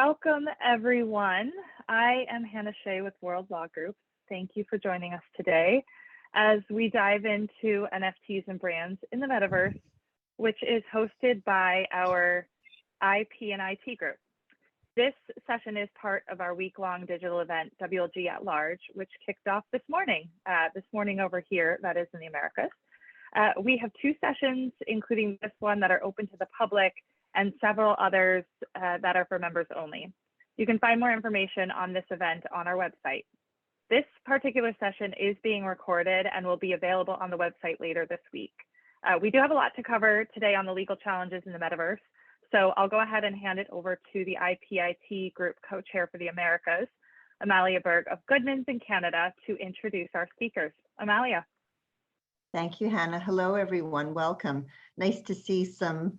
Welcome, everyone. I am Hannah Shea with WLG Group. Thank you for joining us today as we dive into NFTs and brands in the Metaverse, which is hosted by our IP and IT group. This session is part of our week-long digital event, WLG at Large, which kicked off this morning over here, that is in the Americas. We have two sessions, including this one, that are open to the public, and several others that are for members only. You can find more information on this event on our website. This particular session is being recorded and will be available on the website later this week. We do have a lot to cover today on the legal challenges in the Metaverse, so I'll go ahead and hand it over to the IPIT Group Co-Chair for the Americas, Amalia Berg of Goodmans in Canada, to introduce our speakers. Amalia. Thank you, Hannah. Hello, everyone. Welcome. Nice to see some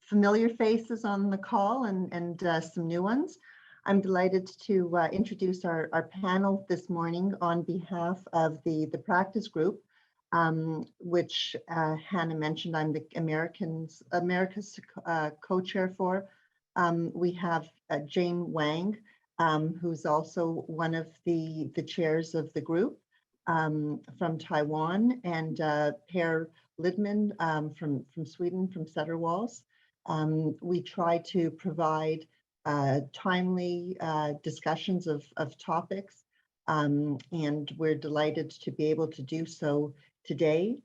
familiar faces on the call and some new ones. I'm delighted to introduce our panel this morning on behalf of the practice group, which Hannah mentioned I'm the America's co-chair for. We have Jane Wang, who's also one of the chairs of the group from Taiwan, and Per Lidman from Sweden, from Setterwalls. We try to provide timely discussions of topics, and we're delighted to be able to do so today.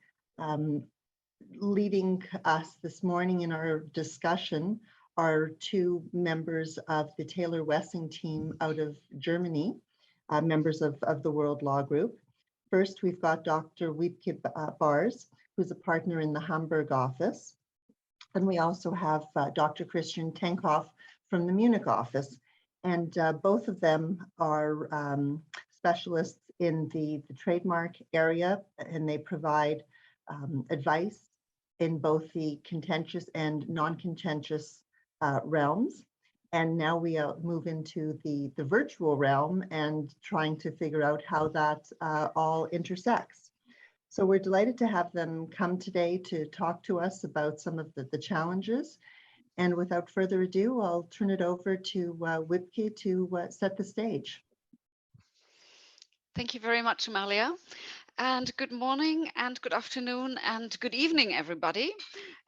Leading us this morning in our discussion are two members of the Taylor Wessing team out of Germany, members of the WLG Group. First, we've got Dr. Wiebke Bars, who's a partner in the Hamburg office. And we also have Dr. Christian Tenkhoff from the Munich office. And both of them are specialists in the trademark area, and they provide advice in both the contentious and non-contentious realms. And now we move into the virtual realm and trying to figure out how that all intersects. So we're delighted to have them come today to talk to us about some of the challenges. And without further ado, I'll turn it over to Wiebke to set the stage. Thank you very much, Amalia. And good morning and good afternoon and good evening, everybody.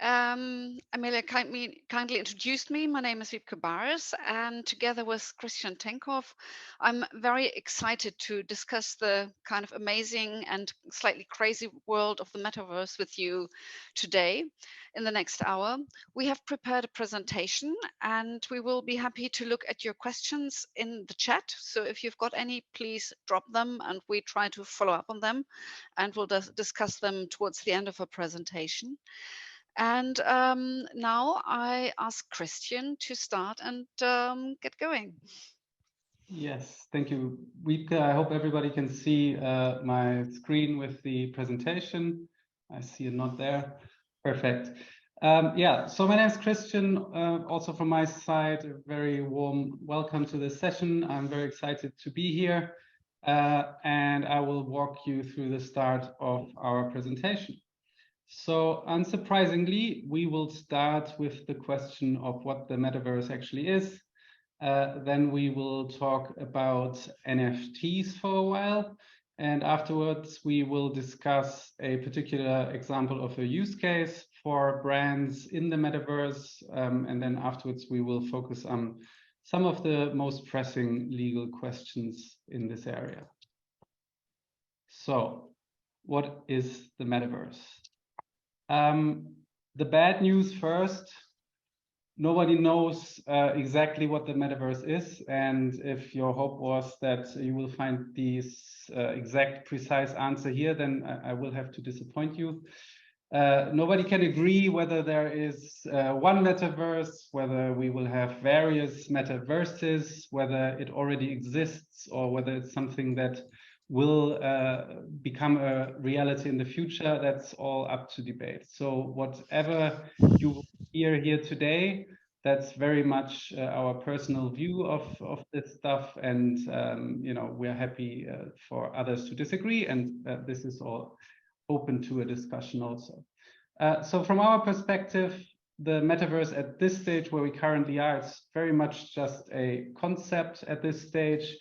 Amalia kindly introduced me. My name is Wiebke Bars, and together with Christian Tenkhoff, I'm very excited to discuss the kind of amazing and slightly crazy world of the Metaverse with you today. In the next hour, we have prepared a presentation, and we will be happy to look at your questions in the chat. So if you've got any, please drop them, and we try to follow up on them, and we'll discuss them towards the end of our presentation. And now I ask Christian to start and get going. Yes, thank you, Wiebke. I hope everybody can see my screen with the presentation. I see a nod there. Perfect. Yeah, so my name is Christian. Also from my side, a very warm welcome to this session. I'm very excited to be here. And I will walk you through the start of our presentation. So unsurprisingly, we will start with the question of what the Metaverse actually is. Then we will talk about NFTs for a while. And afterwards, we will discuss a particular example of a use case for brands in the Metaverse. And then afterwards, we will focus on some of the most pressing legal questions in this area. So, what is the Metaverse? The bad news first. Nobody knows exactly what the Metaverse is, and if your hope was that you will find this exact precise answer here, then I will have to disappoint you. Nobody can agree whether there is one metaverse, whether we will have various metaverses, whether it already exists, or whether it's something that will become a reality in the future. That's all up to debate. So whatever you hear here today, that's very much our personal view of this stuff, and you know, we're happy for others to disagree, and this is all open to a discussion also. So from our perspective, the metaverse at this stage where we currently are, it's very much just a concept at this stage.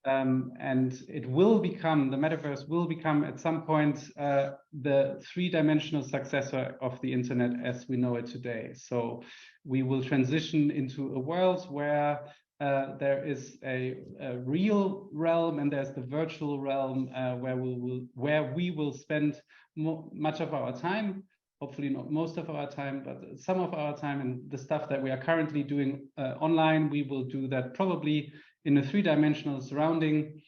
And it will become, the metaverse will become at some point the three-dimensional successor of the internet as we know it today. So we will transition into a world where there is a real realm and there's the virtual realm where we will spend much of our time, hopefully not most of our time, but some of our time, and the stuff that we are currently doing online, we will do that probably in a three-dimensional surrounding.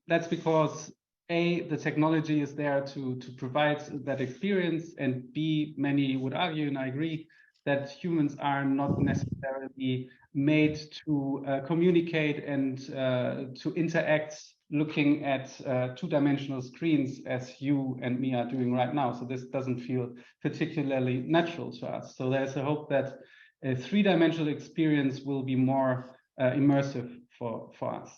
That's because A, the technology is there to provide that experience, and B, many would argue, and I agree, that humans are not necessarily made to communicate and to interact looking at two-dimensional screens as you and me are doing right now. So this doesn't feel particularly natural to us. So there's a hope that a three-dimensional experience will be more immersive for us.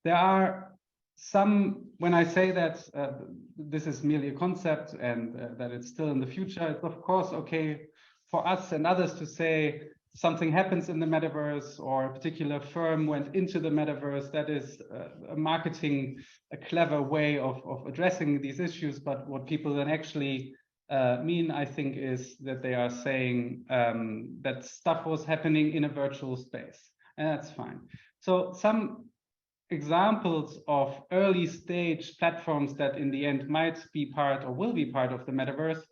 There are some, when I say that this is merely a concept and that it's still in the future, it's of course okay for us and others to say something happens in the metaverse or a particular firm went into the metaverse. That is a clever way of addressing these issues. But what people then actually mean, I think, is that they are saying that stuff was happening in a virtual space, and that's fine. So some examples of early stage platforms that in the end might be part or will be part of the metaverse.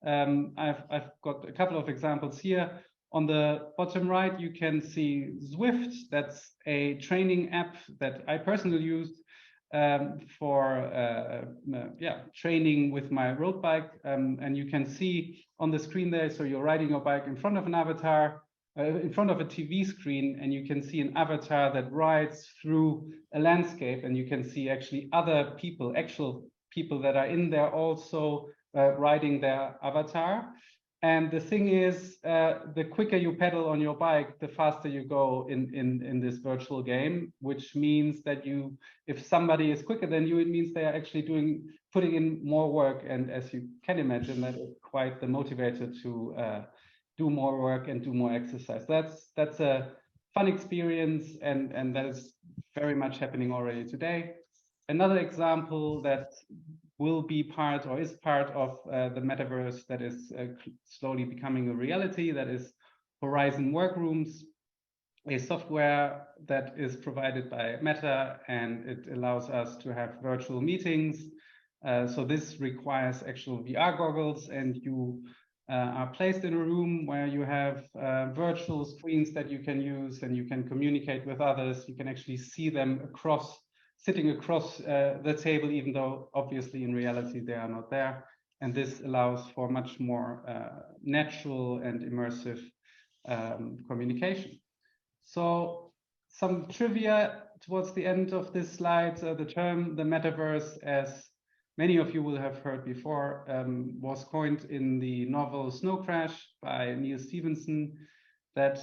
I've got a couple of examples here. On the bottom right, you can see Zwift. That's a training app that I personally used for training with my road bike. And you can see on the screen there, so you're riding your bike in front of an avatar, in front of a TV screen, and you can see an avatar that rides through a landscape, and you can see actually other people, actual people that are in there also riding their avatar. And the thing is, the quicker you pedal on your bike, the faster you go in this virtual game, which means that if somebody is quicker than you, it means they are actually putting in more work. And as you can imagine, that is quite the motivator to do more work and do more exercise. That's a fun experience, and that is very much happening already today. Another example that will be part or is part of the metaverse that is slowly becoming a reality, that is Horizon Workrooms, a software that is provided by Meta, and it allows us to have virtual meetings. So this requires actual VR goggles, and you are placed in a room where you have virtual screens that you can use, and you can communicate with others. You can actually see them sitting across the table, even though obviously in reality they are not there. And this allows for much more natural and immersive communication. So some trivia towards the end of this slide. The term the metaverse, as many of you will have heard before, was coined in the novel Snow Crash by Neil Stephenson. That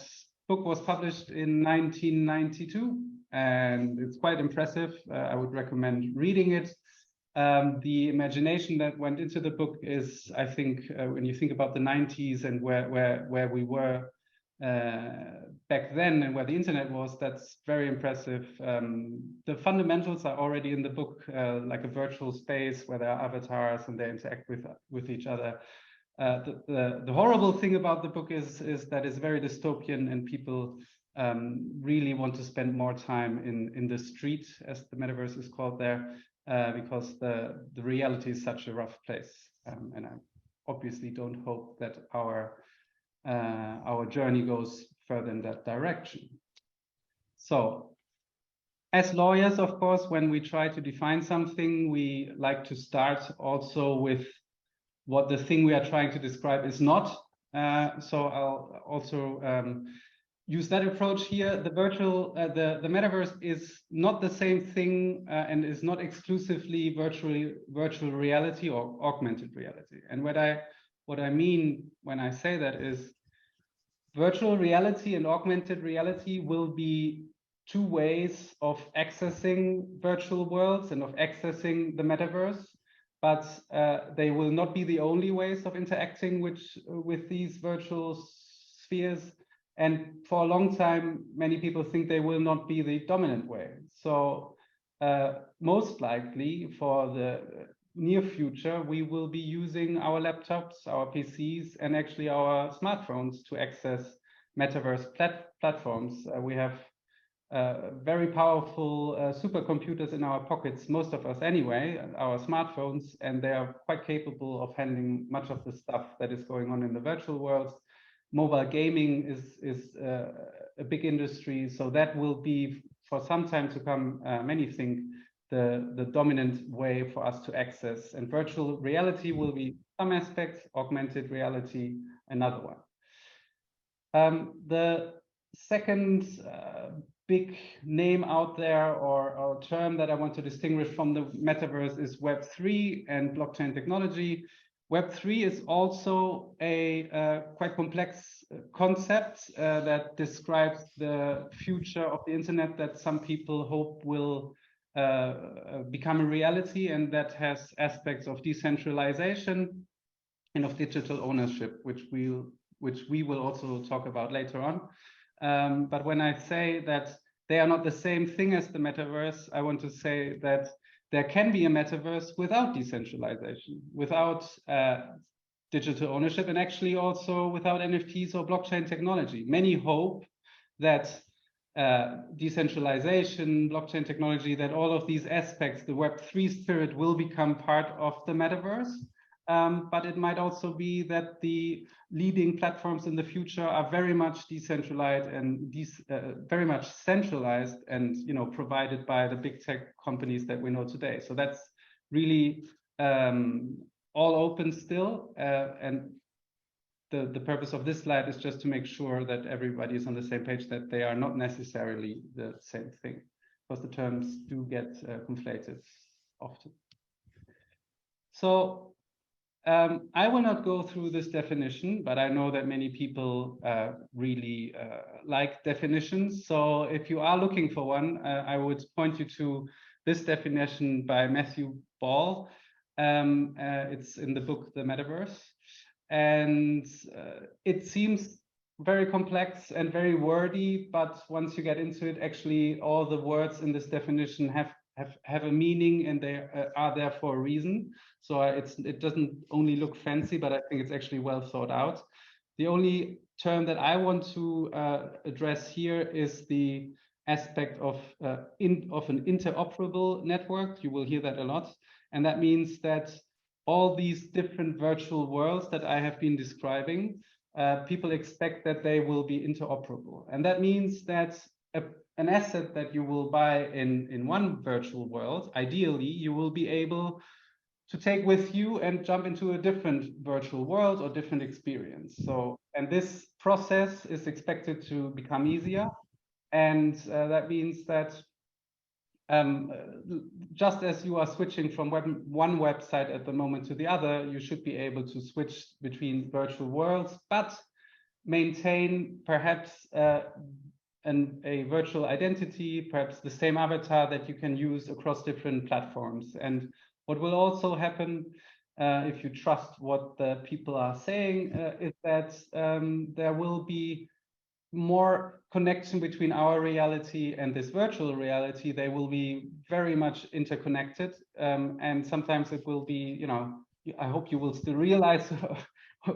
book was published in 1992. And it's quite impressive. I would recommend reading it. The imagination that went into the book is, I think, when you think about the 90s and where we were back then and where the internet was, that's very impressive. The fundamentals are already in the book, like a virtual space where there are avatars and they interact with each other. The horrible thing about the book is that it's very dystopian, and people really want to spend more time in the street, as the metaverse is called there, because the reality is such a rough place. And I obviously don't hope that our journey goes further in that direction. So as lawyers, of course, when we try to define something, we like to start also with what the thing we are trying to describe is not. So I'll also use that approach here. The the metaverse is not the same thing and is not exclusively virtual reality or augmented reality. And what I mean when I say that is virtual reality and augmented reality will be two ways of accessing virtual worlds and of accessing the metaverse, but they will not be the only ways of interacting with these virtual spheres. And for a long time, many people think they will not be the dominant way. So most likely for the near future, we will be using our laptops, our PCs, and actually our smartphones to access metaverse platforms. We have very powerful supercomputers in our pockets, most of us anyway, our smartphones, and they are quite capable of handling much of the stuff that is going on in the virtual world. Mobile gaming is a big industry, so that will be for some time to come, many think, the dominant way for us to access. And virtual reality will be some aspects, augmented reality another one. The second big name out there, or term that I want to distinguish from the metaverse, is Web3 and blockchain technology. Web3 is also a quite complex concept that describes the future of the internet that some people hope will become a reality, and that has aspects of decentralization and of digital ownership, which we will also talk about later on. But when I say that they are not the same thing as the metaverse, I want to say that there can be a metaverse without decentralization, without digital ownership, and actually also without NFTs or blockchain technology. Many hope that decentralization, blockchain technology, that all of these aspects, the Web3 spirit, will become part of the metaverse. But it might also be that the leading platforms in the future are very much decentralized and very much centralized, and provided by the big tech companies that we know today. So that's really all open still, and the purpose of this slide is just to make sure that everybody is on the same page, that they are not necessarily the same thing, because the terms do get conflated often. So I will not go through this definition, but I know that many people really like definitions. So if you are looking for one, I would point you to this definition by Matthew Ball. It's in the book, The Metaverse. And it seems very complex and very wordy, but once you get into it, actually all the words in this definition have a meaning, and they are there for a reason. So it doesn't only look fancy, but I think it's actually well thought out. The only term that I want to address here is the aspect of an interoperable network. You will hear that a lot. And that means that all these different virtual worlds that I have been describing, people expect that they will be interoperable. And that means that an asset that you will buy in one virtual world, ideally, you will be able to take with you and jump into a different virtual world or different experience. So, and this process is expected to become easier. And that means that just as you are switching from one website at the moment to the other, you should be able to switch between virtual worlds, but maintain perhaps a virtual identity, perhaps the same avatar that you can use across different platforms. And what will also happen, if you trust what the people are saying, is that there will be more connection between our reality and this virtual reality. They will be very much interconnected, and sometimes it will be, I hope you will still realize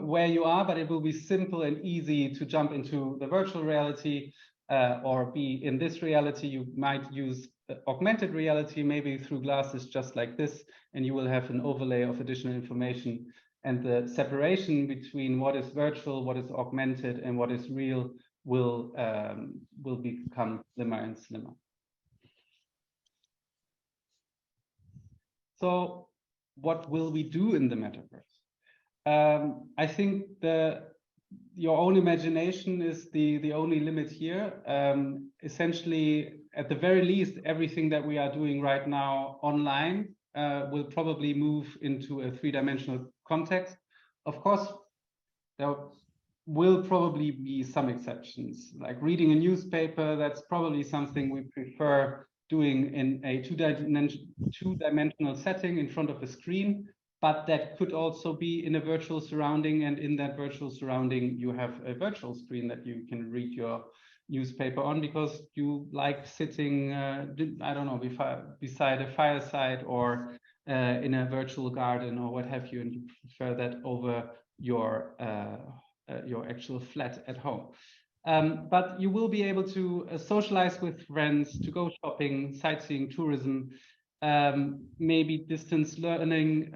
where you are, but it will be simple and easy to jump into the virtual reality or be in this reality. You might use augmented reality, maybe through glasses just like this, and you will have an overlay of additional information. And the separation between what is virtual, what is augmented, and what is real will become slimmer and slimmer. So what will we do in the metaverse? I think your own imagination is the only limit here. Essentially, at the very least, everything that we are doing right now online will probably move into a three-dimensional context. Of course, there will probably be some exceptions, like reading a newspaper. That's probably something we prefer doing in a two-dimensional setting in front of a screen. but that could also be in a virtual surrounding, and in that virtual surrounding you have a virtual screen that you can read your newspaper on because you like sitting, I don't know, beside a fireside or in a virtual garden or what have you, and you prefer that over your actual flat at home. But you will be able to socialize with friends, to go shopping, sightseeing, tourism, maybe distance learning,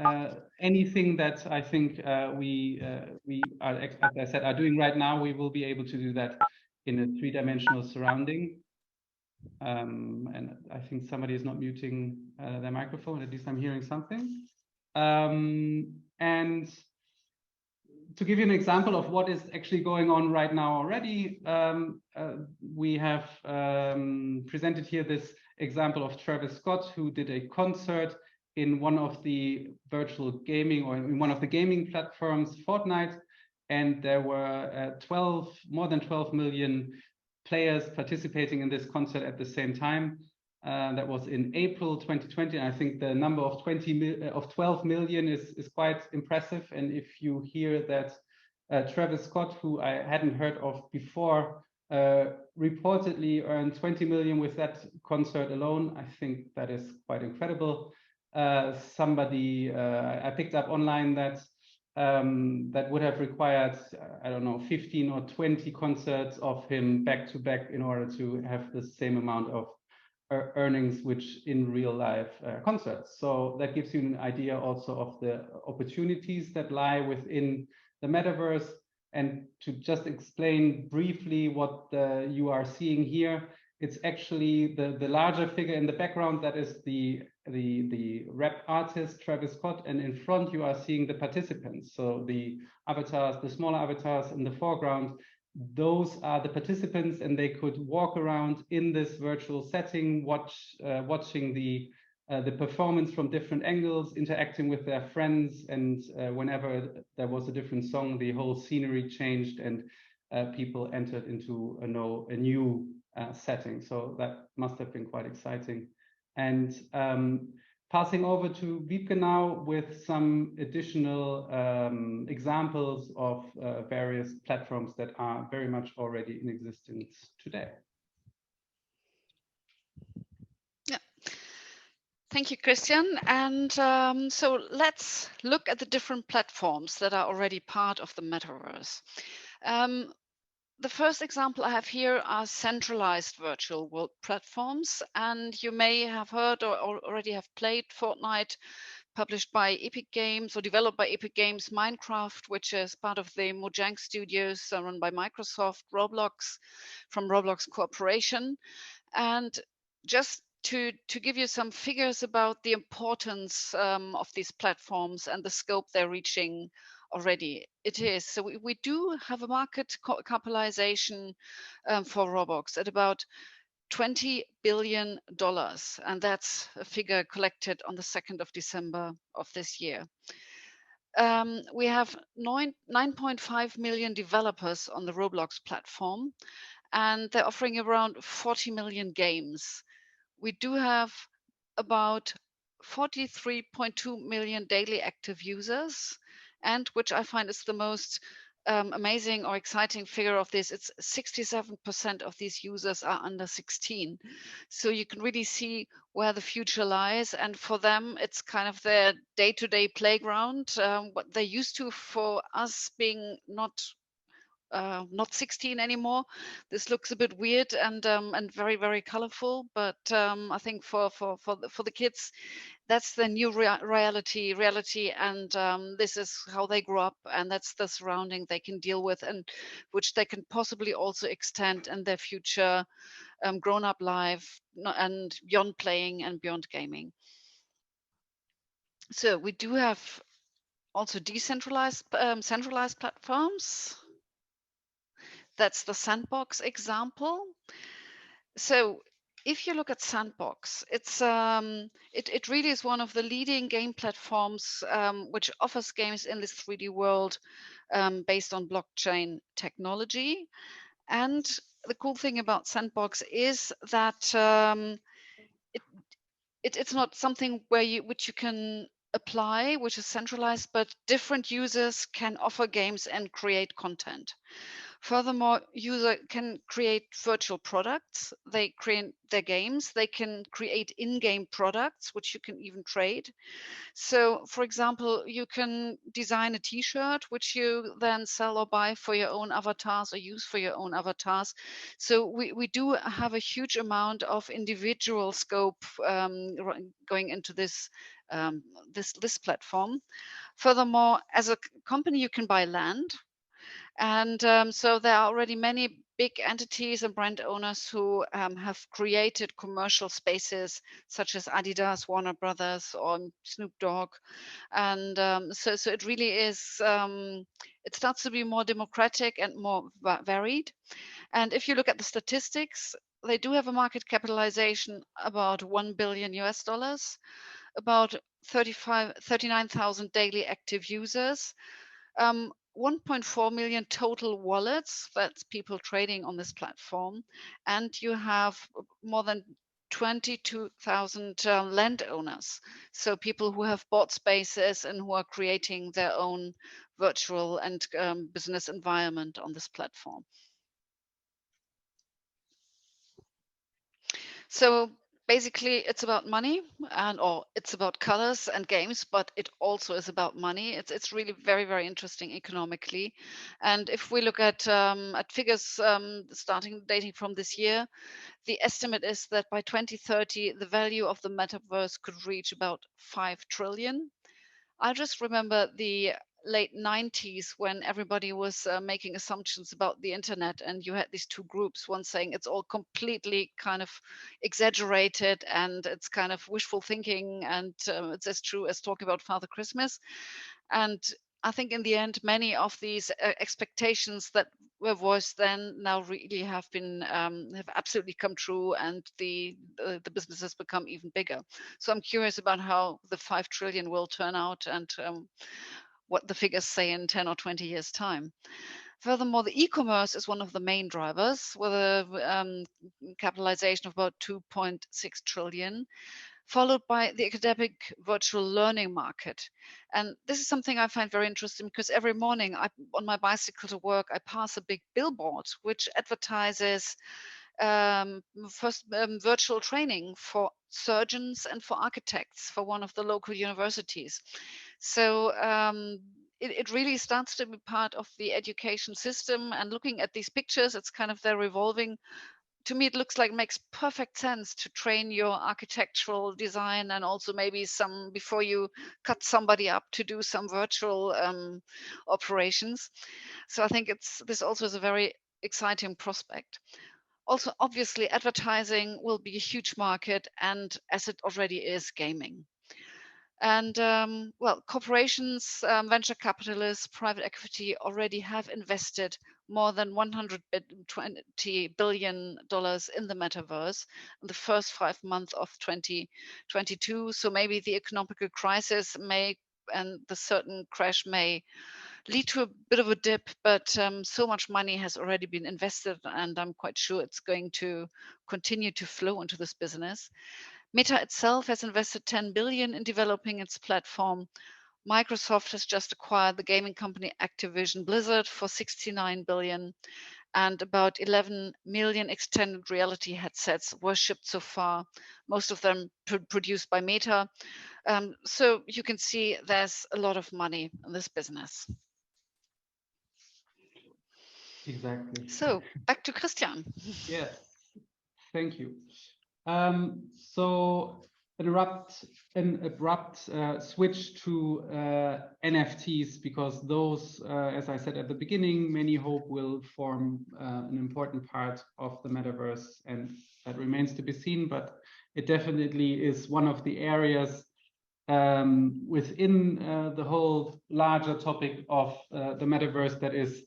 anything that I think we are, as I said, are doing right now. We will be able to do that in a three-dimensional surrounding. And I think somebody is not muting their microphone. At least I'm hearing something. And to give you an example of what is actually going on right now already, we have presented here this example of Travis Scott, who did a concert in one of the virtual gaming or in one of the gaming platforms, Fortnite, and there were more than 12 million players participating in this concert at the same time. That was in April 2020. And I think the number of 12 million is quite impressive. And if you hear that Travis Scott, who I hadn't heard of before, reportedly earned 20 million with that concert alone, I think that is quite incredible. I picked up online that that would have required, I don't know, 15 or 20 concerts of him back to back in order to have the same amount of earnings which in real life concerts. So that gives you an idea also of the opportunities that lie within the metaverse. And to just explain briefly what you are seeing here, it's actually the larger figure in the background that is the rap artist Travis Scott, and in front you are seeing the participants. So the avatars, the smaller avatars in the foreground, those are the participants, and they could walk around in this virtual setting, watching the performance from different angles, interacting with their friends, and whenever there was a different song, the whole scenery changed, and people entered into a new setting. So that must have been quite exciting. And passing over to Wiebke now with some additional examples of various platforms that are very much already in existence today. Yeah. Thank you, Christian. And so let's look at the different platforms that are already part of the metaverse. The first example I have here are centralized virtual world platforms, and you may have heard or already have played Fortnite, published by Epic Games or developed by Epic Games, Minecraft, which is part of the Mojang Studios run by Microsoft, Roblox, from Roblox Corporation. And just to give you some figures about the importance of these platforms and the scope they're reaching already, it is. So we do have a market capitalization for Roblox at about $20 billion. And that's a figure collected on the 2nd of December of this year. We have 9.5 million developers on the Roblox platform, and they're offering around 40 million games. We do have about 43.2 million daily active users, and which I find is the most amazing or exciting figure of this, it's 67% of these users are under 16. So you can really see where the future lies. And for them, it's kind of their day-to-day playground. What they're used to, for us being not 16 anymore. This looks a bit weird and very, very colorful, but I think for the kids, that's the new reality, and this is how they grow up, and that's the surrounding they can deal with, and which they can possibly also extend in their future grown-up life and beyond playing and beyond gaming. So we do have also decentralized, centralized platforms. That's the Sandbox example. So if you look at Sandbox, it's it really is one of the leading game platforms which offers games in this 3D world based on blockchain technology. And the cool thing about Sandbox is that it's not something which you can apply, which is centralized, but different users can offer games and create content. Furthermore, user can create virtual products. They create their games. They can create in-game products, which you can even trade. So, for example, you can design a T-shirt, which you then sell or buy for your own avatars or use for your own avatars. So we do have a huge amount of individual scope going into this platform. Furthermore, as a company, you can buy land. And so there are already many big entities and brand owners who have created commercial spaces such as Adidas, Warner Brothers, or Snoop Dogg. And so it really is, it starts to be more democratic and more varied. And if you look at the statistics, they do have a market capitalization about $1 billion US, about 39,000 daily active users. 1.4 million total wallets, that's people trading on this platform. And you have more than 22,000 landowners. So people who have bought spaces and who are creating their own virtual and business environment on this platform. So basically it's about money or it's about colors and games, but it also is about money. It's really very, very interesting economically. And if we look at figures dating from this year, the estimate is that by 2030 the value of the metaverse could reach about 5 trillion. I just remember the late 90s when everybody was making assumptions about the internet, and you had these two groups, one saying it's all completely kind of exaggerated and it's kind of wishful thinking, and it's as true as talking about Father Christmas. And I think in the end, many of these expectations that were voiced then now really have been have absolutely come true, and the business has become even bigger. So I'm curious about how the 5 trillion will turn out, and what the figures say in 10 or 20 years' time. Furthermore, the e-commerce is one of the main drivers, with a capitalization of about 2.6 trillion, followed by the academic virtual learning market. And this is something I find very interesting, because every morning on my bicycle to work, I pass a big billboard which advertises virtual training for surgeons and for architects for one of the local universities. So it really starts to be part of the education system. And looking at these pictures, it's kind of they're revolving. To me, it looks like it makes perfect sense to train your architectural design, and also maybe some before you cut somebody up to do some virtual operations. So I think this also is a very exciting prospect. Also, obviously, advertising will be a huge market, and as it already is, gaming. And well, corporations, venture capitalists, private equity already have invested more than $120 billion in the metaverse in the first 5 months of 2022. So maybe the economic crisis and the certain crash may lead to a bit of a dip, but so much money has already been invested, and I'm quite sure it's going to continue to flow into this business. Meta itself has invested 10 billion in developing its platform. Microsoft has just acquired the gaming company Activision Blizzard for 69 billion, and about 11 million extended reality headsets were shipped so far, most of them produced by Meta. So you can see there's a lot of money in this business. Exactly. So back to Christian. Yes, thank you. So an abrupt switch to NFTs, because those, as I said at the beginning, many hope will form an important part of the metaverse, and that remains to be seen, but it definitely is one of the areas within the whole larger topic of the metaverse that is,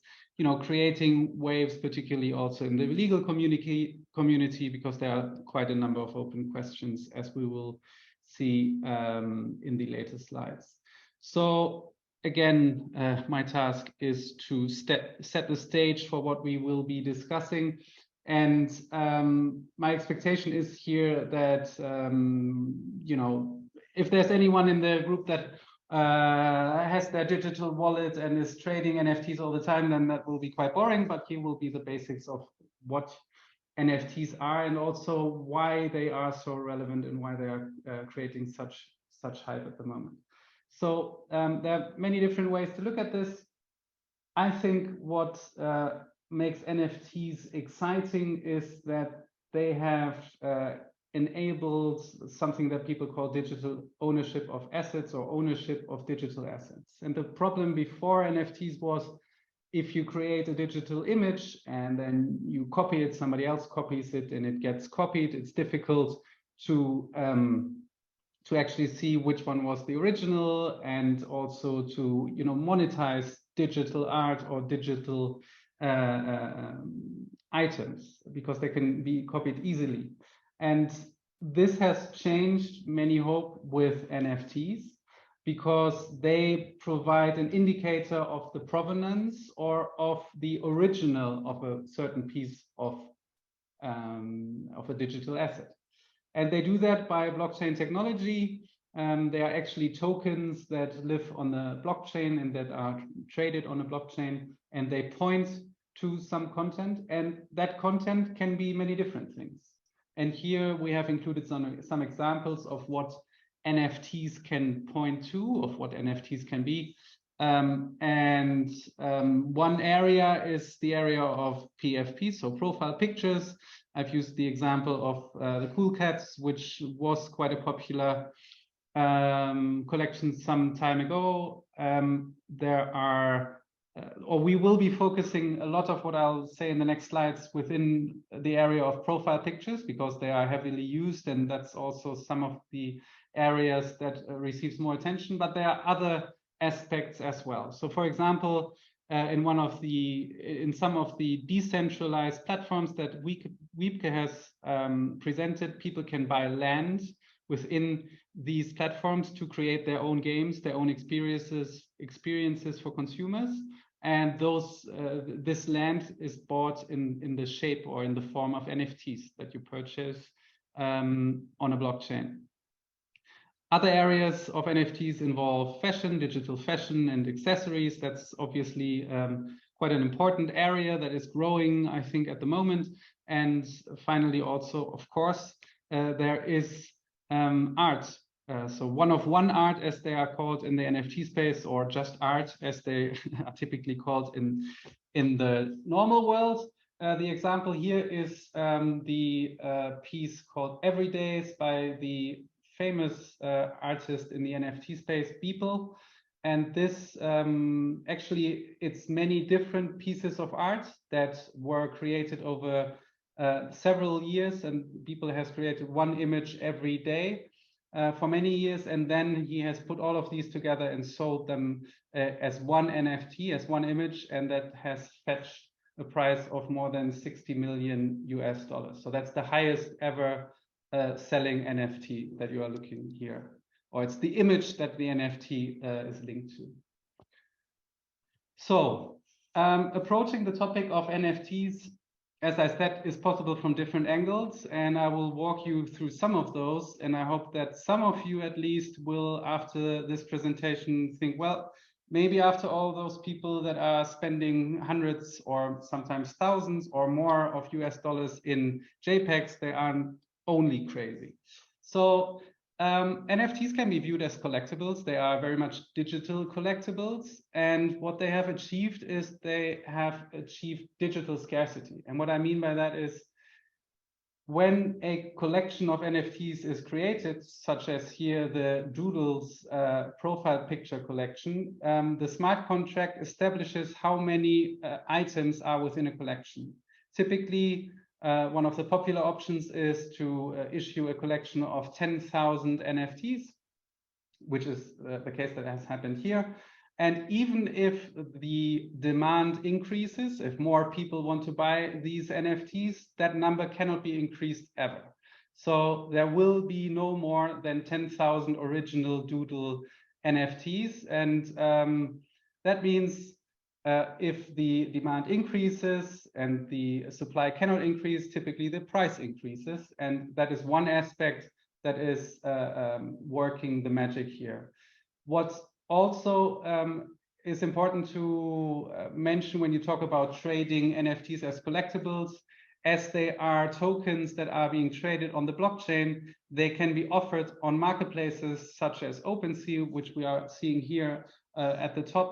creating waves, particularly also in the legal community, because there are quite a number of open questions, as we will see in the later slides. So again, my task is to set the stage for what we will be discussing. And my expectation is here that, if there's anyone in the group that has their digital wallet and is trading NFTs all the time, then that will be quite boring, but here will be the basics of what NFTs are and also why they are so relevant and why they are creating such hype at the moment. So there are many different ways to look at this. I think what makes NFTs exciting is that they have enabled something that people call digital ownership of assets or ownership of digital assets. And the problem before NFTs was if you create a digital image and then you copy it, somebody else copies it and it gets copied, it's difficult to actually see which one was the original and also to monetize digital art or digital items because they can be copied easily. And this has changed, many hope, with NFTs because they provide an indicator of the provenance or of the original of a certain piece of a digital asset. And they do that by blockchain technology. They are actually tokens that live on the blockchain and that are traded on a blockchain, and they point to some content, and that content can be many different things. And here we have included some examples of what NFTs can point to, of what NFTs can be. One area is the area of PFP, so profile pictures. I've used the example of the Cool Cats, which was quite a popular collection some time ago. There are, or we will be focusing a lot of what I'll say in the next slides within the area of profile pictures because they are heavily used, and that's also some of the areas that receives more attention, but there are other aspects as well. So for example, in some of the decentralized platforms that Wiebke has presented, people can buy land within these platforms to create their own games, their own experiences for consumers. And this land is bought in the shape or in the form of NFTs that you purchase on a blockchain. Other areas of NFTs involve fashion, digital fashion, and accessories. That's obviously quite an important area that is growing, I think, at the moment. And finally, also, of course, there is art. So one-of-one art, as they are called in the NFT space, or just art, as they are typically called in the normal world. The example here is the piece called Everydays by the famous artist in the NFT space, Beeple. And this actually, it's many different pieces of art that were created over several years, and Beeple has created one image every day for many years, and then he has put all of these together and sold them as one NFT, as one image, and that has fetched a price of more than $60 million US. So that's the highest ever selling NFT that you are looking here, or it's the image that the NFT is linked to. So approaching the topic of NFTs, as I said, is possible from different angles, and I will walk you through some of those, and I hope that some of you at least will, after this presentation, think, well, maybe after all those people that are spending hundreds or sometimes thousands or more of US dollars in JPEGs, they aren't only crazy. So NFTs can be viewed as collectibles. They are very much digital collectibles. And what they have achieved is they have achieved digital scarcity. And what I mean by that is when a collection of NFTs is created, such as here the Doodles profile picture collection, the smart contract establishes how many items are within a collection. Typically, one of the popular options is to issue a collection of 10,000 NFTs, which is the case that has happened here. And even if the demand increases, if more people want to buy these NFTs, that number cannot be increased ever. So there will be no more than 10,000 original Doodle NFTs. And that means if the demand increases and the supply cannot increase, typically the price increases. And that is one aspect that is working the magic here. What's also is important to mention when you talk about trading NFTs as collectibles, as they are tokens that are being traded on the blockchain, they can be offered on marketplaces such as OpenSea, which we are seeing here at the top.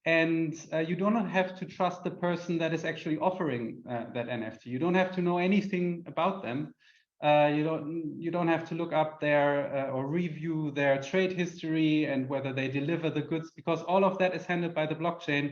And you don't have to trust the person that is actually offering that NFT. You don't have to know anything about them. You don't have to look up their or review their trade history and whether they deliver the goods, because all of that is handled by the blockchain.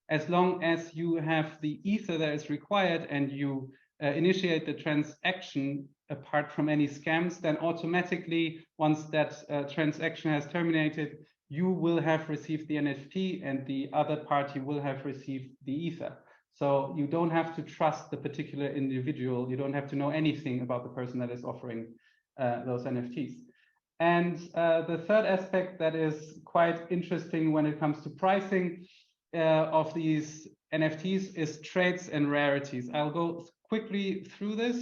As long as you have the ether that is required and you initiate the transaction apart from any scams, then automatically once that transaction has terminated, you will have received the NFT and the other party will have received the ether. So you don't have to trust the particular individual. You don't have to know anything about the person that is offering those NFTs. And the third aspect that is quite interesting when it comes to pricing of these NFTs is trades and rarities. I'll go quickly through this,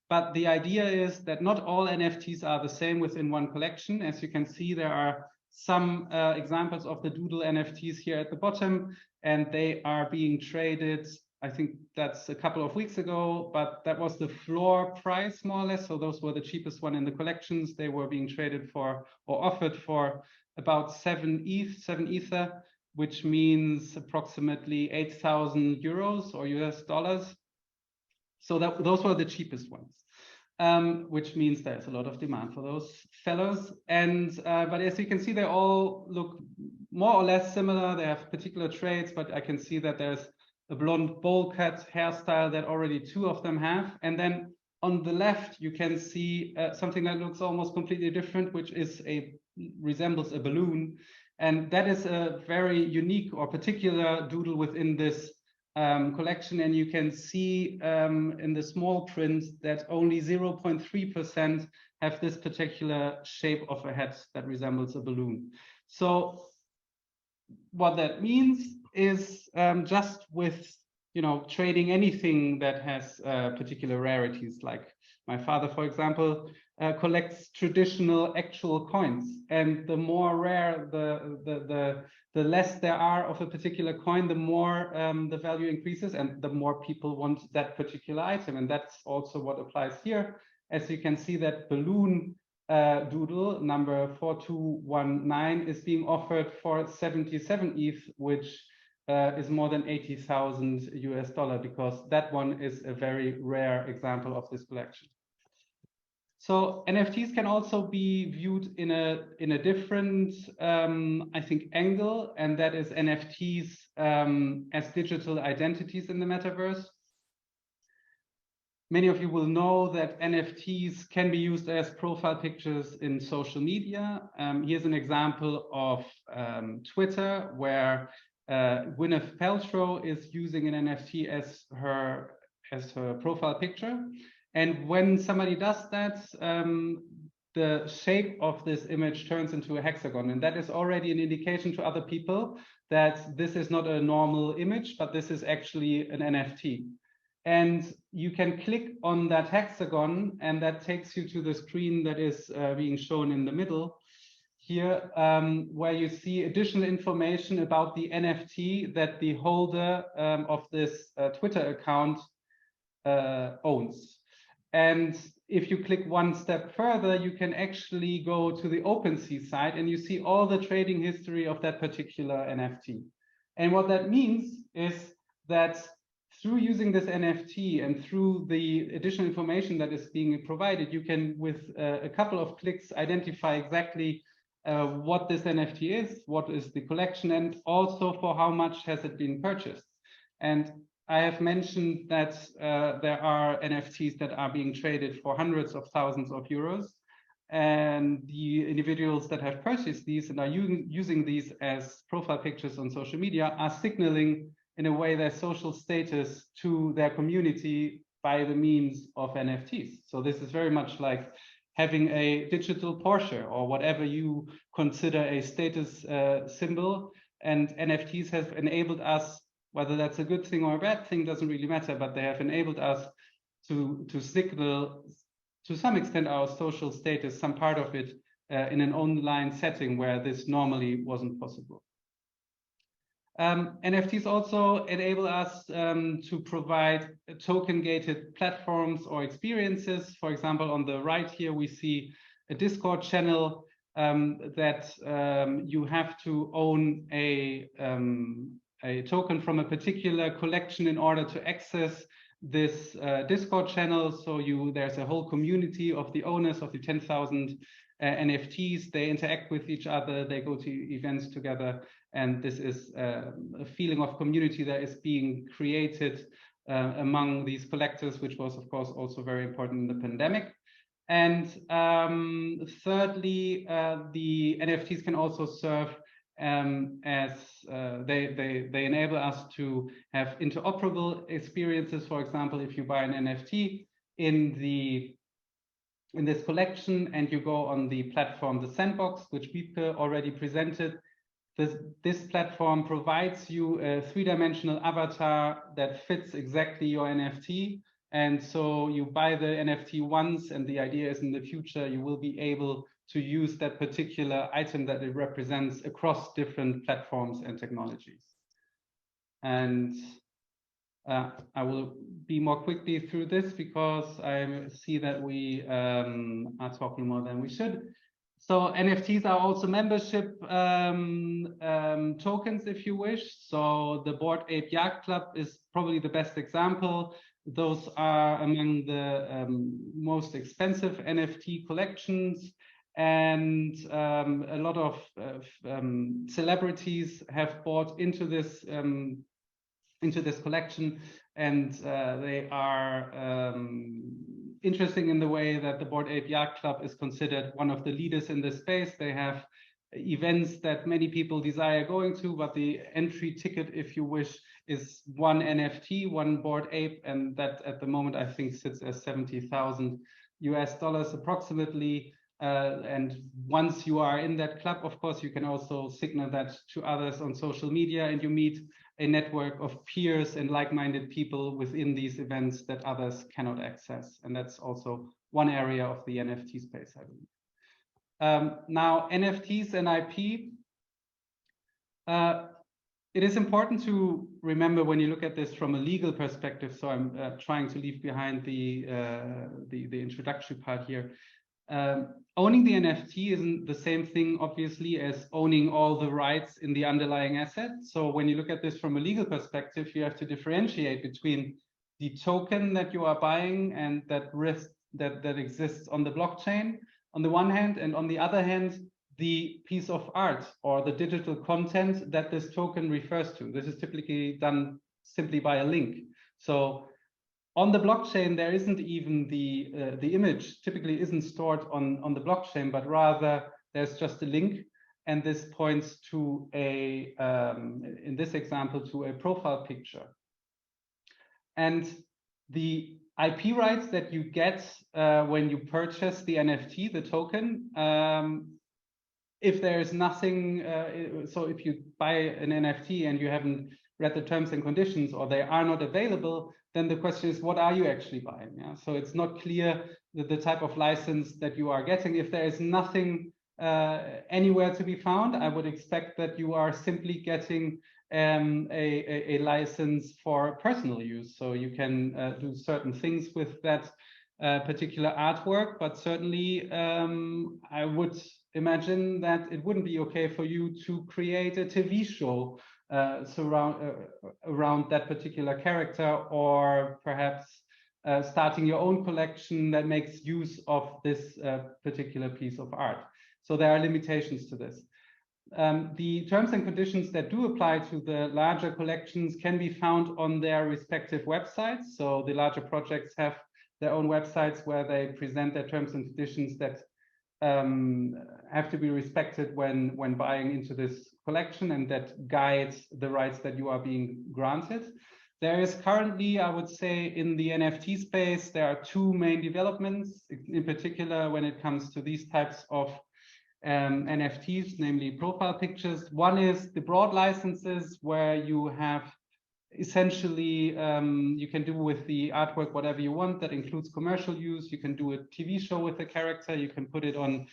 but the idea is that not all NFTs are the same within one collection. As you can see, there are some examples of the Doodle NFTs here at the bottom, and they are being traded. I think that's a couple of weeks ago, but that was the floor price more or less. So those were the cheapest one in the collections. They were being traded for or offered for about 7 ether, which means approximately 8,000 euros or US dollars. So those were the cheapest ones. Which means there's a lot of demand for those fellows. And but as you can see, they all look more or less similar. They have particular traits, but I can see that there's a blonde bowl cut hairstyle that already 2 of them have. And then on the left, you can see something that looks almost completely different, which is resembles a balloon. And that is a very unique or particular doodle within this collection, and you can see in the small print that only 0.3% have this particular shape of a head that resembles a balloon. So what that means is just with trading anything that has particular rarities, like my father, for example, collects traditional actual coins, and the more rare the less there are of a particular coin, the more the value increases and the more people want that particular item. And that's also what applies here. As you can see, that balloon doodle number 4219 is being offered for 77 ETH, which is more than 80,000 US dollar, because that one is a very rare example of this collection. So NFTs can also be viewed in a different, I think, angle, and that is NFTs as digital identities in the metaverse. Many of you will know that NFTs can be used as profile pictures in social media. Here's an example of Twitter, where Gwyneth Paltrow is using an NFT as her profile picture. And when somebody does that, the shape of this image turns into a hexagon. And that is already an indication to other people that this is not a normal image, but this is actually an NFT. And you can click on that hexagon, and that takes you to the screen that is being shown in the middle here, where you see additional information about the NFT that the holder of this Twitter account owns. And if you click one step further, you can actually go to the OpenSea site and you see all the trading history of that particular NFT. And what that means is that through using this NFT and through the additional information that is being provided, you can, with a couple of clicks, identify exactly what this NFT is, what is the collection, and also for how much has it been purchased. And I have mentioned that there are NFTs that are being traded for hundreds of thousands of euros, and the individuals that have purchased these and are using these as profile pictures on social media are signaling in a way their social status to their community by the means of NFTs. So this is very much like having a digital Porsche or whatever you consider a status symbol, and NFTs have enabled us, whether that's a good thing or a bad thing doesn't really matter, but they have enabled us to signal to some extent our social status, some part of it, in an online setting where this normally wasn't possible. NFTs also enable us to provide token-gated platforms or experiences. For example, on the right here, we see a Discord channel that you have to own a token from a particular collection in order to access this Discord channel. So there's a whole community of the owners of the 10,000 NFTs. They interact with each other, they go to events together, and this is a feeling of community that is being created among these collectors, which was of course also very important in the pandemic. And thirdly, the NFTs can also serve as they enable us to have interoperable experiences. For example, if you buy an NFT in this collection and you go on the platform, the Sandbox, which Wiebke already presented, this platform provides you a three-dimensional avatar that fits exactly your NFT. And so you buy the NFT once, and the idea is in the future you will be able to use that particular item that it represents across different platforms and technologies. And I will be more quickly through this because I see that we are talking more than we should. So NFTs are also membership tokens, if you wish. So the Bored Ape Yacht Club is probably the best example. Those are among the most expensive NFT collections, and a lot of celebrities have bought into this collection, and they are interesting in the way that the Bored Ape Yacht Club is considered one of the leaders in this space. They have events that many people desire going to, but the entry ticket, if you wish, is one NFT, one Bored Ape, and that at the moment I think sits at $70,000 approximately. And once you are in that club, of course, you can also signal that to others on social media, and you meet a network of peers and like-minded people within these events that others cannot access. And that's also one area of the NFT space, I believe. Now, NFTs and IP. It is important to remember when you look at this from a legal perspective. So I'm trying to leave behind the introductory part here. Owning the NFT isn't the same thing, obviously, as owning all the rights in the underlying asset. So when you look at this from a legal perspective, you have to differentiate between the token that you are buying and that risk that exists on the blockchain on the one hand, and on the other hand, the piece of art or the digital content that this token refers to. This is typically done simply by a link. So on the blockchain, there isn't even the image typically isn't stored on the blockchain, but rather there's just a link, and this points to a in this example to a profile picture. And the IP rights that you get when you purchase the NFT, the token, if there is nothing, so if you buy an NFT and you haven't read the terms and conditions, or they are not available, then the question is, what are you actually buying? Yeah? So it's not clear the type of license that you are getting. If there is nothing anywhere to be found, I would expect that you are simply getting a license for personal use. So you can do certain things with that particular artwork, but certainly I would imagine that it wouldn't be okay for you to create a TV show around that particular character, or perhaps starting your own collection that makes use of this particular piece of art. So there are limitations to this. The terms and conditions that do apply to the larger collections can be found on their respective websites. So the larger projects have their own websites where they present their terms and conditions that have to be respected when buying into this collection, and that guides the rights that you are being granted. There is currently, I would say, in the NFT space, there are two main developments, in particular when it comes to these types of NFTs, namely profile pictures. One is the broad licenses, where you have essentially, you can do with the artwork whatever you want. That includes commercial use. You can do a TV show with the character. You can put it on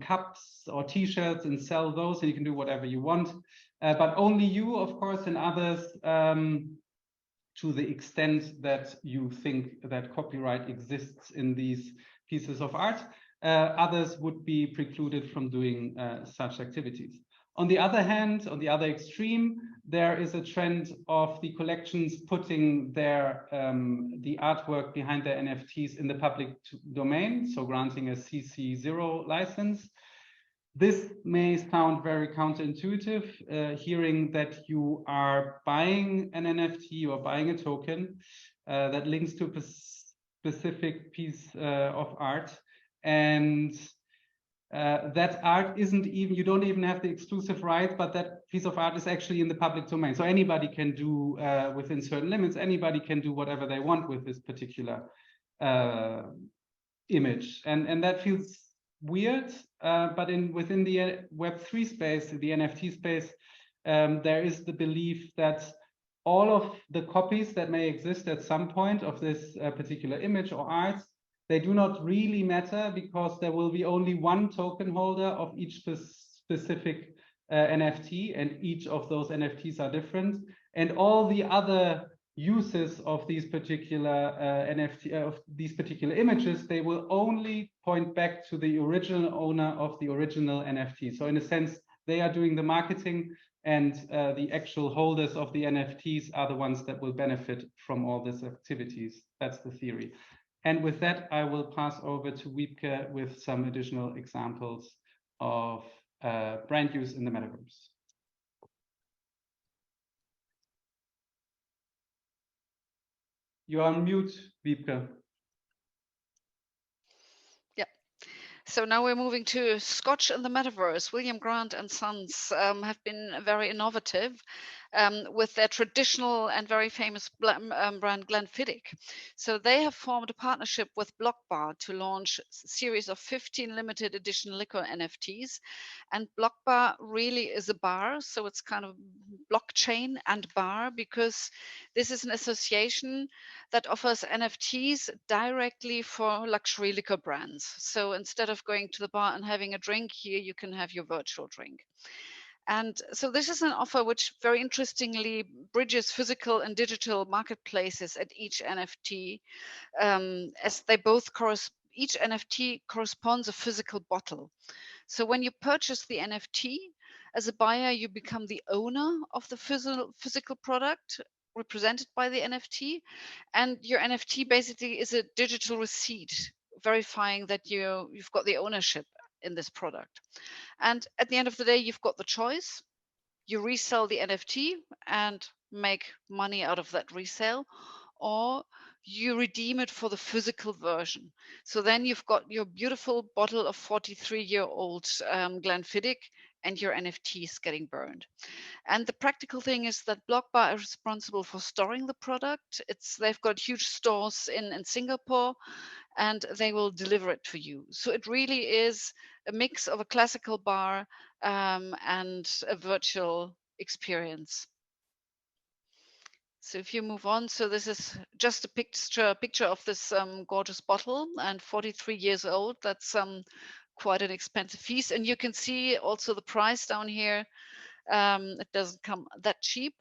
cups or T-shirts and sell those, and you can do whatever you want. But only you, of course, and others, to the extent that you think that copyright exists in these pieces of art. Others would be precluded from doing such activities. On the other hand, on the other extreme, there is a trend of the collections putting their the artwork behind their NFTs in the public domain, so granting a CC0 license. This may sound very counterintuitive, hearing that you are buying an NFT or buying a token that links to a specific piece of art, and that art isn't even, you don't even have the exclusive right, but that piece of art is actually in the public domain. So anybody can do, within certain limits, anybody can do whatever they want with this particular image. And that feels weird, but within the Web3 space, the NFT space, there is the belief that all of the copies that may exist at some point of this particular image or art, they do not really matter, because there will be only one token holder of each specific NFT, and each of those NFTs are different. And all the other uses of these particular of these particular images, they will only point back to the original owner of the original NFT. So in a sense, they are doing the marketing, and the actual holders of the NFTs are the ones that will benefit from all these activities. That's the theory. And with that, I will pass over to Wiebke with some additional examples of brand use in the metaverse. You are on mute, Wiebke. Yeah. So now we're moving to Scotch in the Metaverse. William Grant and Sons have been very innovative with their traditional and very famous brand Glenfiddich. So they have formed a partnership with Blockbar to launch a series of 15 limited edition liquor NFTs. And Blockbar really is a bar, so it's kind of blockchain and bar, because this is an association that offers NFTs directly for luxury liquor brands. So instead of going to the bar and having a drink, here you can have your virtual drink. And so this is an offer which very interestingly bridges physical and digital marketplaces at each NFT, as they both each NFT corresponds a physical bottle. So when you purchase the NFT, as a buyer, you become the owner of the physical product represented by the NFT, and your NFT basically is a digital receipt verifying that you've got the ownership in this product. And at the end of the day, you've got the choice. You resell the NFT and make money out of that resale, or you redeem it for the physical version. So then you've got your beautiful bottle of 43-year-old Glenfiddich, and your NFT is getting burned. And the practical thing is that Blockbar is responsible for storing the product. They've got huge stores in Singapore, and they will deliver it to you. So it really is a mix of a classical bar and a virtual experience. So if you move on, so this is just a picture of this gorgeous bottle, and 43 years old. That's quite an expensive piece. And you can see also the price down here. It doesn't come that cheap.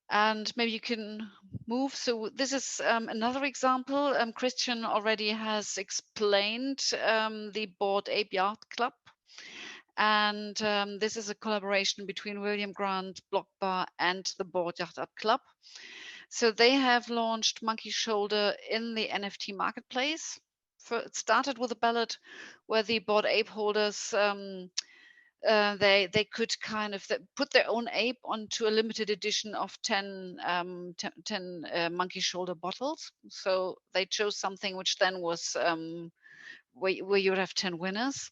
And maybe you can move. So this is another example. Christian already has explained the Bored Ape Yacht Club. And this is a collaboration between William Grant, Blockbar, and the Bored Yacht Club. So they have launched Monkey Shoulder in the NFT marketplace. It started with a ballot where the Bored Ape holders they could kind of put their own ape onto a limited edition of 10 monkey shoulder bottles. So they chose something which then was where you would have 10 winners.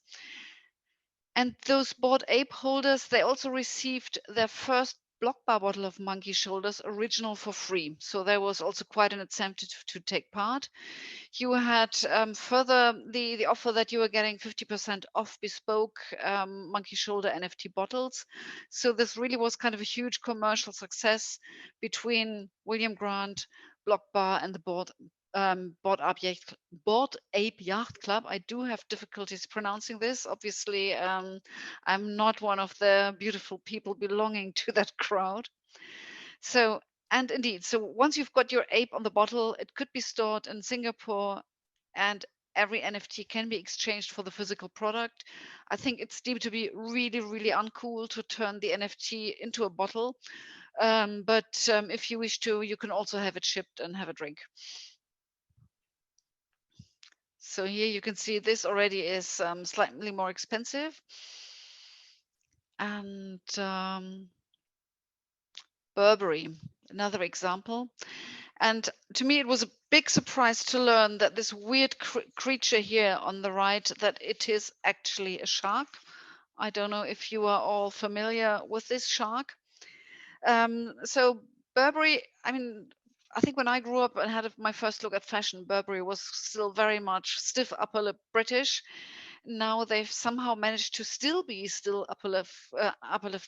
And those Bored Ape holders, they also received their first block bar bottle of monkey shoulders original for free. So there was also quite an incentive to take part. You had further the offer that you were getting 50% off bespoke monkey shoulder NFT bottles. So this really was kind of a huge commercial success between William Grant, Block Bar, and the Board Ape Yacht Club. I do have difficulties pronouncing this. Obviously, I'm not one of the beautiful people belonging to that crowd. So, and indeed, so once you've got your ape on the bottle, it could be stored in Singapore, and every NFT can be exchanged for the physical product. I think it's deemed to be really, really uncool to turn the NFT into a bottle. But if you wish to, you can also have it shipped and have a drink. So here you can see this already is slightly more expensive. And Burberry, another example. And to me, it was a big surprise to learn that this weird creature here on the right, that it is actually a shark. I don't know if you are all familiar with this shark. So Burberry, I mean, I think when I grew up and had my first look at fashion, Burberry was still very much stiff upper lip British. Now they've somehow managed to still be upper lip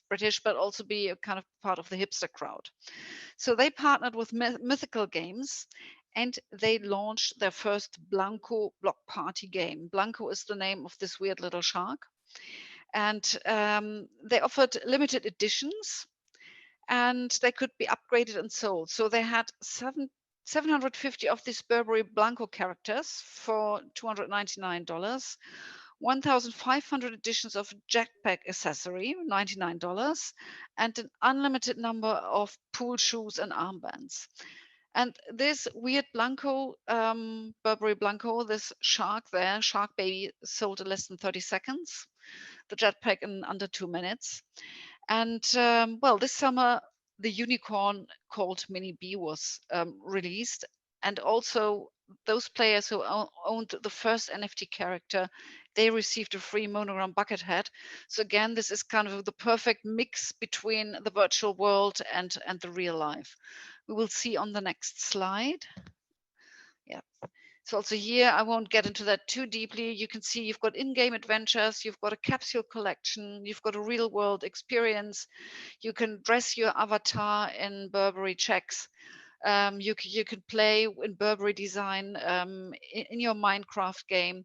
British, but also be a kind of part of the hipster crowd. So they partnered with Mythical Games, and they launched their first Blanco block party game. Blanco is the name of this weird little shark. And they offered limited editions, and they could be upgraded and sold. So they had 750 of these Burberry Blanco characters for $299. 1,500 editions of Jetpack accessory, $99, and an unlimited number of pool shoes and armbands. And this weird Blanco, Burberry Blanco, this shark there, Shark Baby, sold in less than 30 seconds. The Jetpack in under 2 minutes. And well, this summer, the unicorn called Mini B was released. And also those players who owned the first NFT character, they received a free monogram bucket hat. So again, this is kind of the perfect mix between the virtual world and the real life. We will see on the next slide. Yeah. So also here, I won't get into that too deeply. You can see you've got in-game adventures, you've got a capsule collection, you've got a real world experience. You can dress your avatar in Burberry checks. You can play in Burberry design in your Minecraft game.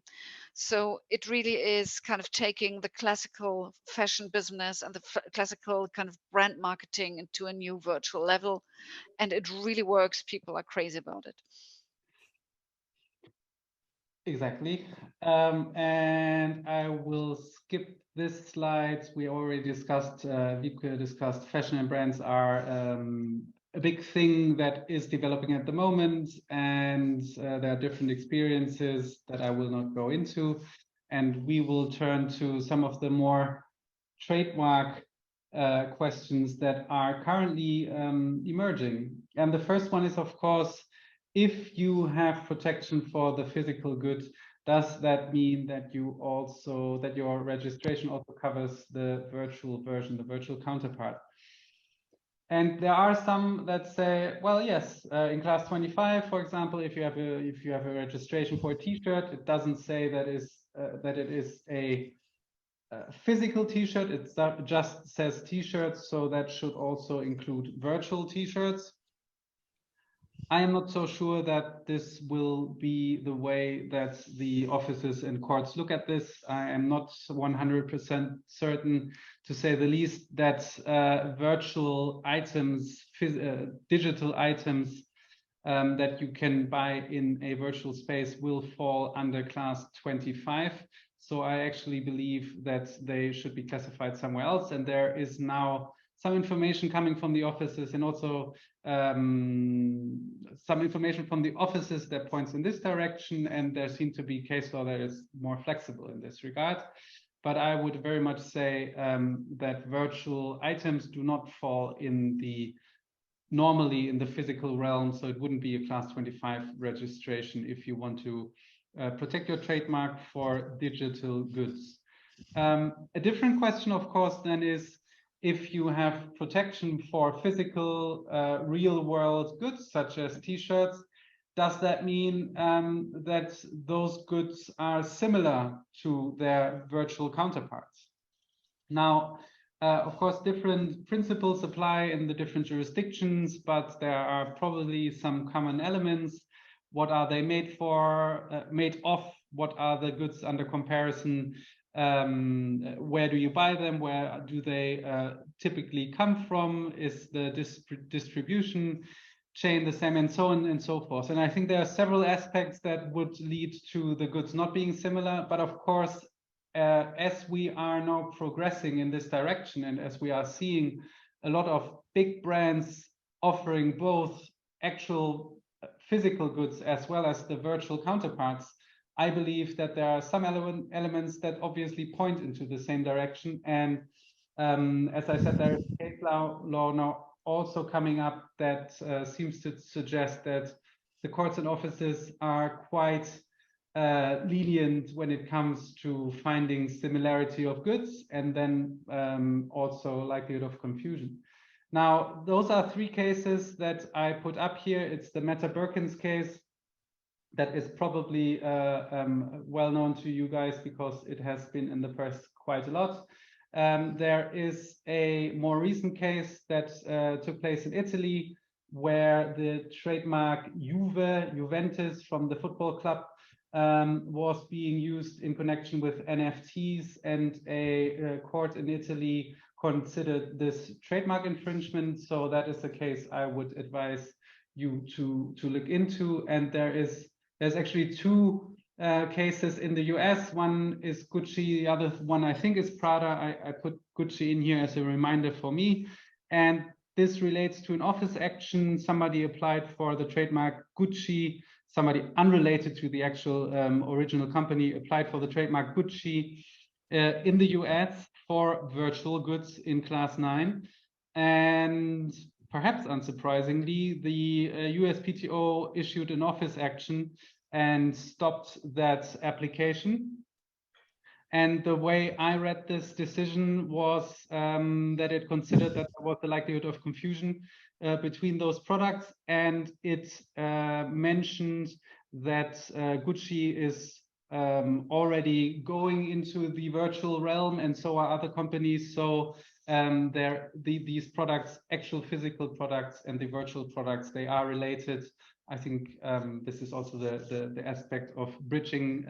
So it really is kind of taking the classical fashion business and the classical kind of brand marketing into a new virtual level. And it really works. People are crazy about it. Exactly. And I will skip this slide. We already discussed, Wiebke discussed, fashion and brands are a big thing that is developing at the moment. And there are different experiences that I will not go into. And we will turn to some of the more trademark questions that are currently emerging. And the first one is, of course, if you have protection for the physical good, does that mean that your registration also covers the virtual version, the virtual counterpart? And there are some that say, well, yes, in class 25, for example, if you have a registration for a T-shirt, it doesn't say that it is a physical T-shirt. It just says T-shirts, so that should also include virtual T-shirts. I am not so sure that this will be the way that the offices and courts look at this. I am not 100% certain, to say the least, that virtual items, digital items that you can buy in a virtual space will fall under class 25. So I actually believe that they should be classified somewhere else. And there is now some information coming from the offices, and also some information from the offices that points in this direction. And there seems to be case law that is more flexible in this regard. But I would very much say that virtual items do not fall normally in the physical realm. So it wouldn't be a class 25 registration if you want to protect your trademark for digital goods. A different question, of course, then is, if you have protection for physical, real world goods, such as t-shirts, does that mean that those goods are similar to their virtual counterparts? Now, of course, different principles apply in the different jurisdictions, but there are probably some common elements. What are they made for, made of? What are the goods under comparison? Where do you buy them? Where do they typically come from? Is the distribution chain the same, and so on and so forth? And I think there are several aspects that would lead to the goods not being similar, but of course, as we are now progressing in this direction, and as we are seeing a lot of big brands offering both actual physical goods as well as the virtual counterparts, I believe that there are some elements that obviously point into the same direction. And as I said, there is case law now also coming up that seems to suggest that the courts and offices are quite lenient when it comes to finding similarity of goods, and then also likelihood of confusion. Now, those are three cases that I put up here. It's the Meta Birkins case that is probably well known to you guys because it has been in the press quite a lot. There is a more recent case that took place in Italy, where the trademark Juventus from the football club was being used in connection with NFTs, and a court in Italy considered this trademark infringement. So that is a case I would advise you to look into. And there's actually two cases in the US. One is Gucci, the other one I think is Prada. I put Gucci in here as a reminder for me. And this relates to an office action. Somebody applied for the trademark Gucci. Somebody unrelated to the actual original company applied for the trademark Gucci in the US for virtual goods in Class 9. And perhaps unsurprisingly, the USPTO issued an office action and stopped that application. And the way I read this decision was that it considered that there was a likelihood of confusion between those products, and it mentioned that Gucci is already going into the virtual realm, and so are other companies. So these products, actual physical products and the virtual products, they are related. I think this is also the aspect of bridging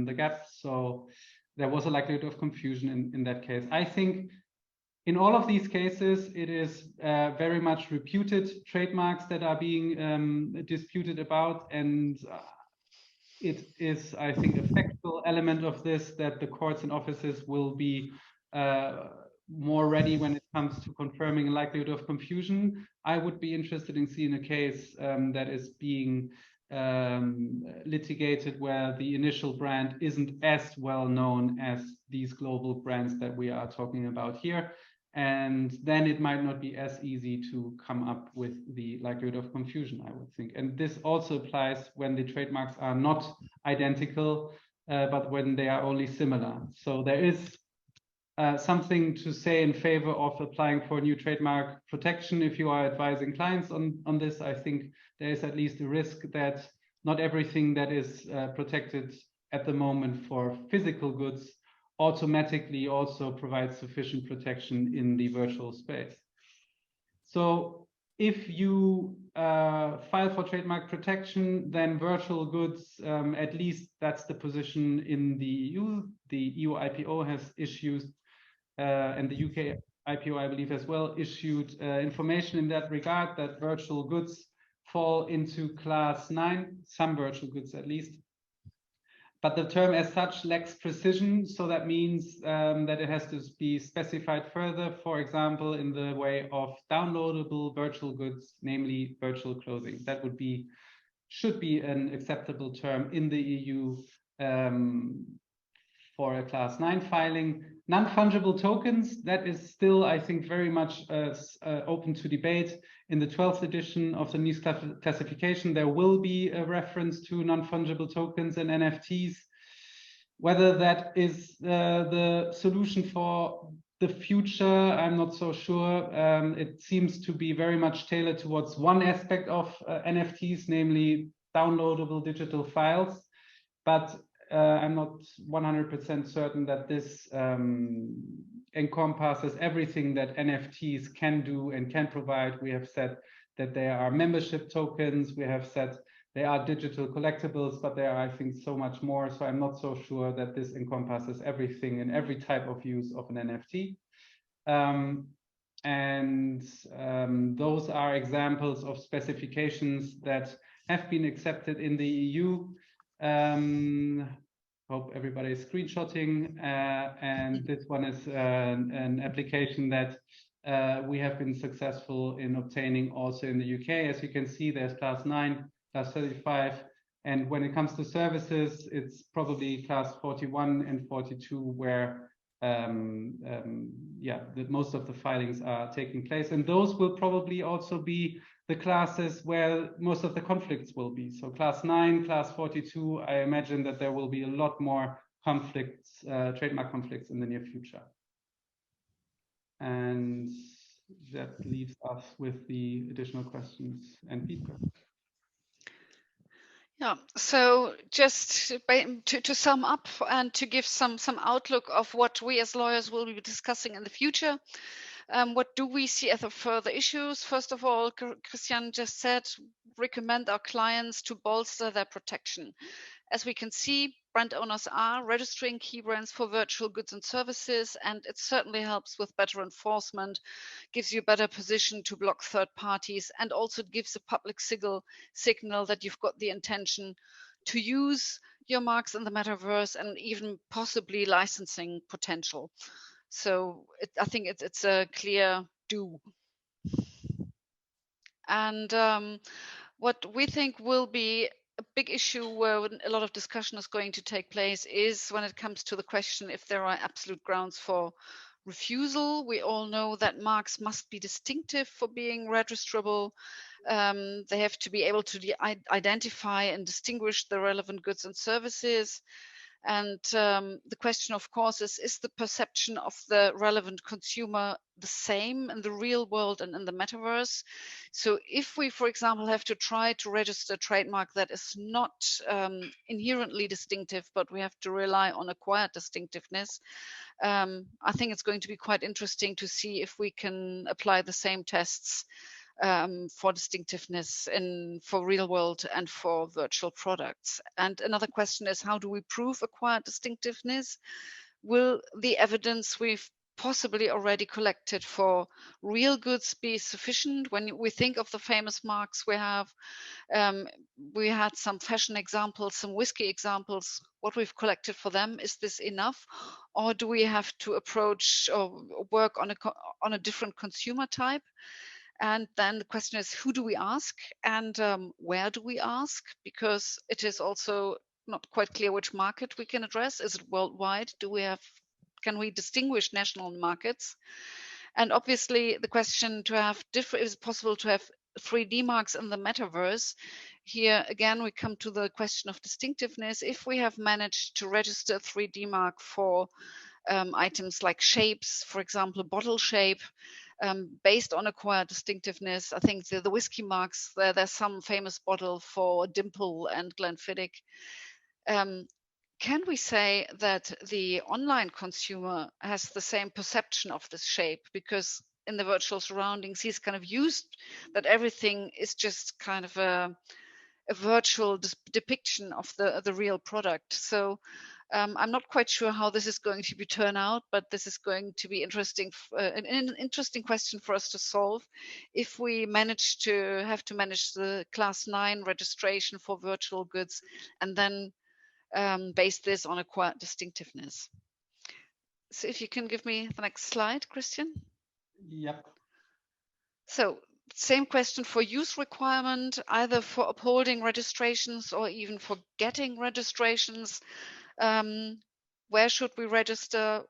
the gap. So there was a likelihood of confusion in that case. I think in all of these cases, it is very much reputed trademarks that are being disputed about. And it is, I think, a factual element of this that the courts and offices will be more ready when it comes to confirming a likelihood of confusion. I would be interested in seeing a case that is being litigated where the initial brand isn't as well known as these global brands that we are talking about here. And then it might not be as easy to come up with the likelihood of confusion, I would think. And this also applies when the trademarks are not identical, but when they are only similar. So there is something to say in favor of applying for new trademark protection if you are advising clients on this. I think there is at least a risk that not everything that is protected at the moment for physical goods automatically also provides sufficient protection in the virtual space. So if you file for trademark protection, then virtual goods, at least that's the position in the EU. The EU IPO has issued, and the UK IPO, I believe, as well, issued information in that regard, that virtual goods fall into Class 9, some virtual goods at least. But the term as such lacks precision, so that means that it has to be specified further, for example, in the way of downloadable virtual goods, namely virtual clothing. That should be an acceptable term in the EU for a Class 9 filing. Non-fungible tokens, that is still, I think, very much open to debate. In the 12th edition of the NIS classification, there will be a reference to non-fungible tokens and NFTs. Whether that is the solution for the future, I'm not so sure. It seems to be very much tailored towards one aspect of NFTs, namely downloadable digital files. But I'm not 100% certain that this encompasses everything that NFTs can do and can provide. We have said that there are membership tokens. We have said they are digital collectibles, but there are, I think, so much more. So I'm not so sure that this encompasses everything and every type of use of an NFT. Those are examples of specifications that have been accepted in the EU. Hope everybody is screenshotting. And this one is an application that we have been successful in obtaining also in the UK. As you can see, there's class 9, class 35. And when it comes to services, it's probably class 41 and 42 where most of the filings are taking place. And those will probably also be the classes where most of the conflicts will be. So class 9, class 42, I imagine that there will be a lot more conflicts, trademark conflicts in the near future. And that leaves us with the additional questions and feedback. Yeah, so just to sum up and to give some outlook of what we as lawyers will be discussing in the future. What do we see as the further issues? First of all, Christian just said, recommend our clients to bolster their protection. As we can see, brand owners are registering key brands for virtual goods and services, and it certainly helps with better enforcement, gives you a better position to block third parties, and also gives a public signal that you've got the intention to use your marks in the metaverse and even possibly licensing potential. So I think it's a clear do. And what we think will be a big issue where a lot of discussion is going to take place is when it comes to the question if there are absolute grounds for refusal. We all know that marks must be distinctive for being registrable. They have to be able to identify and distinguish the relevant goods and services. And the question, of course, is the perception of the relevant consumer the same in the real world and in the metaverse? So if we, for example, have to try to register a trademark that is not inherently distinctive, but we have to rely on acquired distinctiveness, I think it's going to be quite interesting to see if we can apply the same tests for distinctiveness for real world and for virtual products. And another question is, how do we prove acquired distinctiveness? Will the evidence we've possibly already collected for real goods be sufficient? When we think of the famous marks we have, we had some fashion examples, some whiskey examples. What we've collected for them, is this enough? Or do we have to approach or work on a different consumer type? And then the question is, who do we ask and where do we ask? Because it is also not quite clear which market we can address. Is it worldwide? Can we distinguish national markets? And obviously the question to have is it possible to have 3D marks in the metaverse? Here again, we come to the question of distinctiveness. If we have managed to register a 3D mark for items like shapes, for example, bottle shape, based on acquired distinctiveness. I think the whiskey marks, there's some famous bottle for Dimple and Glenfiddich. Can we say that the online consumer has the same perception of this shape? Because in the virtual surroundings, he's kind of used that everything is just kind of a virtual depiction of the real product. So I'm not quite sure how this is going to turn out, but this is going to be interesting, an interesting question for us to solve if we manage to manage the class 9 registration for virtual goods and then base this on acquired distinctiveness. So if you can give me the next slide, Christian. Yep. So same question for use requirement, either for upholding registrations or even for getting registrations. Where should we register?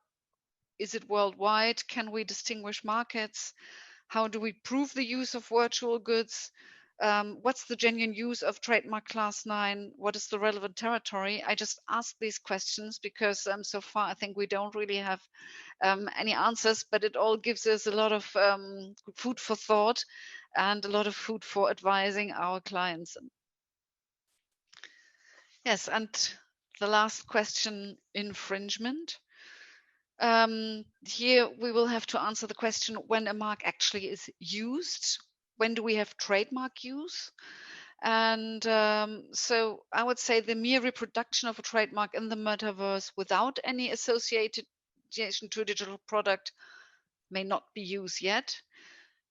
Is it worldwide? Can we distinguish markets? How do we prove the use of virtual goods? what's the genuine use of trademark class 9? What is the relevant territory? I just ask these questions because so far I think we don't really have any answers, but it all gives us a lot of food for thought and a lot of food for advising our clients. Yes, and the last question, infringement. Here we will have to answer the question when a mark actually is used. When do we have trademark use? And so I would say the mere reproduction of a trademark in the metaverse without any association to a digital product may not be used yet.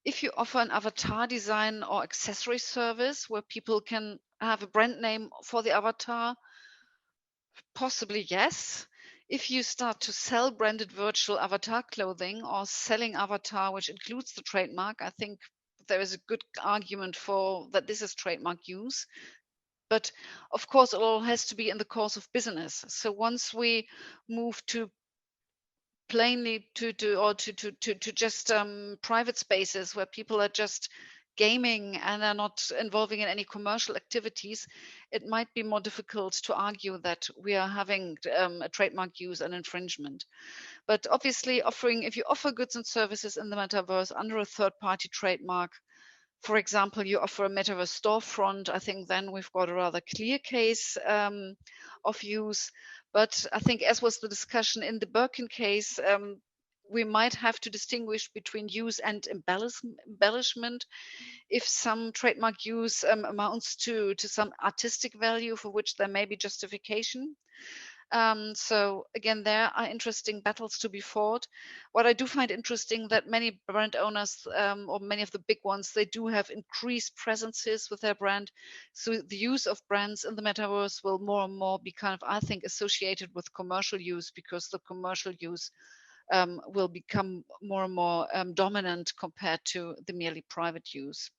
If you offer an avatar design or accessory service where people can have a brand name for the avatar, possibly yes. If you start to sell branded virtual avatar clothing or selling avatar, which includes the trademark, I think there is a good argument for that this is trademark use. But of course, it all has to be in the course of business. So once we move to plainly to just private spaces where people are just gaming and are not involving in any commercial activities, it might be more difficult to argue that we are having a trademark use and infringement. But obviously, if you offer goods and services in the metaverse under a third-party trademark, for example, you offer a metaverse storefront, I think then we've got a rather clear case of use. But I think, as was the discussion in the Birkin case, we might have to distinguish between use and embellishment. If some trademark use amounts to some artistic value for which there may be justification. So again, there are interesting battles to be fought. What I do find interesting that many brand owners or many of the big ones, they do have increased presences with their brand. So the use of brands in the metaverse will more and more be kind of, I think, associated with commercial use, because the commercial use will become more and more dominant compared to the merely private use.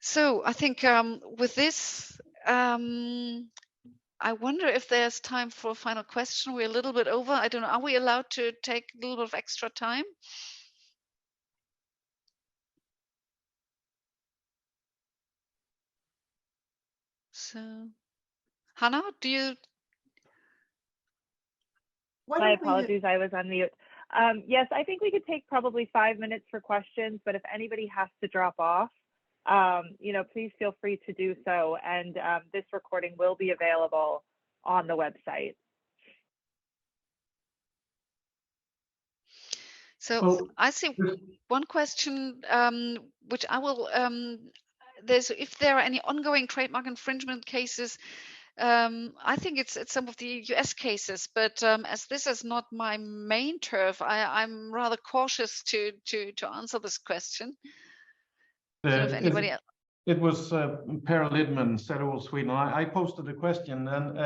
So I think with this, I wonder if there's time for a final question. We're a little bit over. I don't know. Are we allowed to take a little bit of extra time? So, Hannah, do you? My apologies, I was on mute. Yes, I think we could take probably 5 minutes for questions, but if anybody has to drop off, please feel free to do so. And this recording will be available on the website. So I see one question, which I will, if there are any ongoing trademark infringement cases, I think it's some of the US cases, but as this is not my main turf, I'm rather cautious to answer this question. So if anybody else. It was Per Lidman, Stereo Sweden. I posted a question, and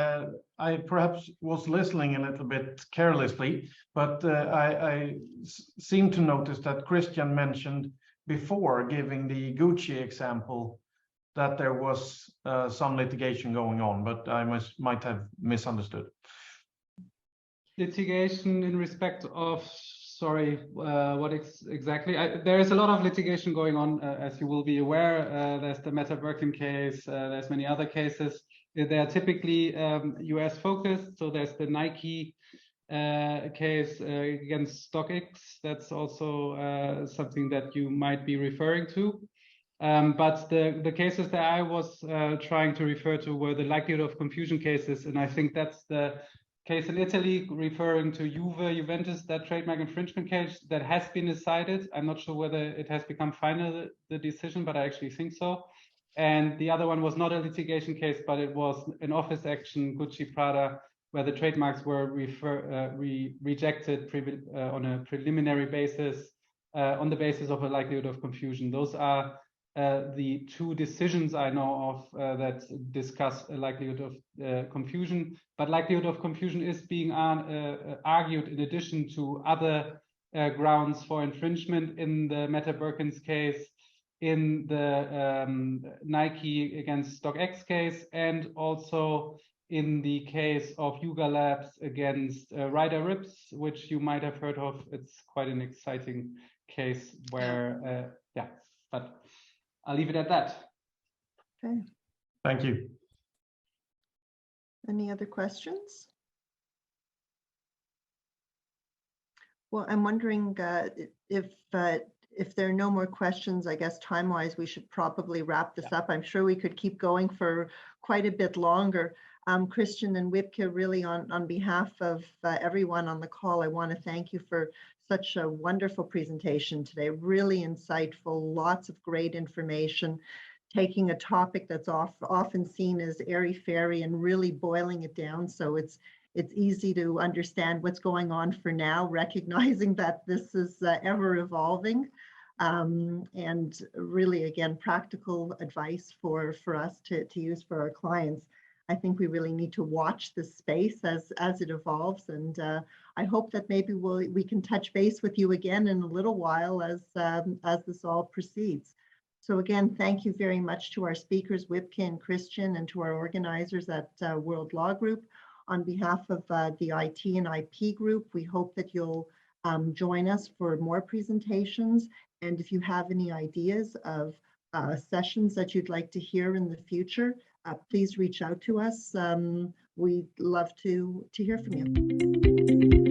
I perhaps was listening a little bit carelessly, but I seem to notice that Christian mentioned before, giving the Gucci example, that there was some litigation going on, but I might have misunderstood. Litigation in respect of, sorry, what exactly? There is a lot of litigation going on, as you will be aware. There's the Birkin case, there's many other cases. They are typically US focused. So there's the Nike case against StockX. That's also something that you might be referring to. But the cases that I was trying to refer to were the likelihood of confusion cases. And I think that's the case in Italy referring to Juventus, that trademark infringement case that has been decided. I'm not sure whether it has become final, the decision, but I actually think so. And the other one was not a litigation case, but it was an office action, Gucci Prada, where the trademarks were rejected on a preliminary basis, on the basis of a likelihood of confusion. Those are the two decisions I know of that discuss a likelihood of confusion, but likelihood of confusion is being argued in addition to other grounds for infringement in the Birkin's case, in the Nike against StockX case, and also in the case of Yuga Labs against Ryder Ribs, which you might have heard of. It's quite an exciting case where, but I'll leave it at that. Okay. Thank you. Any other questions? Well, I'm wondering if there are no more questions, I guess time-wise, we should probably wrap this up. I'm sure we could keep going for quite a bit longer. Christian and Wibke, really on behalf of everyone on the call, I want to thank you for such a wonderful presentation today. Really insightful, lots of great information, taking a topic that's often seen as airy-fairy and really boiling it down so it's easy to understand what's going on for now, recognizing that this is ever evolving. And really, again, practical advice for us to use for our clients. I think we really need to watch this space as it evolves. And I hope that maybe we can touch base with you again in a little while as this all proceeds. So again, thank you very much to our speakers, Wibke and Christian, and to our organizers at World Law Group. On behalf of the IT and IP group, we hope that you'll join us for more presentations. And if you have any ideas of sessions that you'd like to hear in the future, please reach out to us. We'd love to hear from you.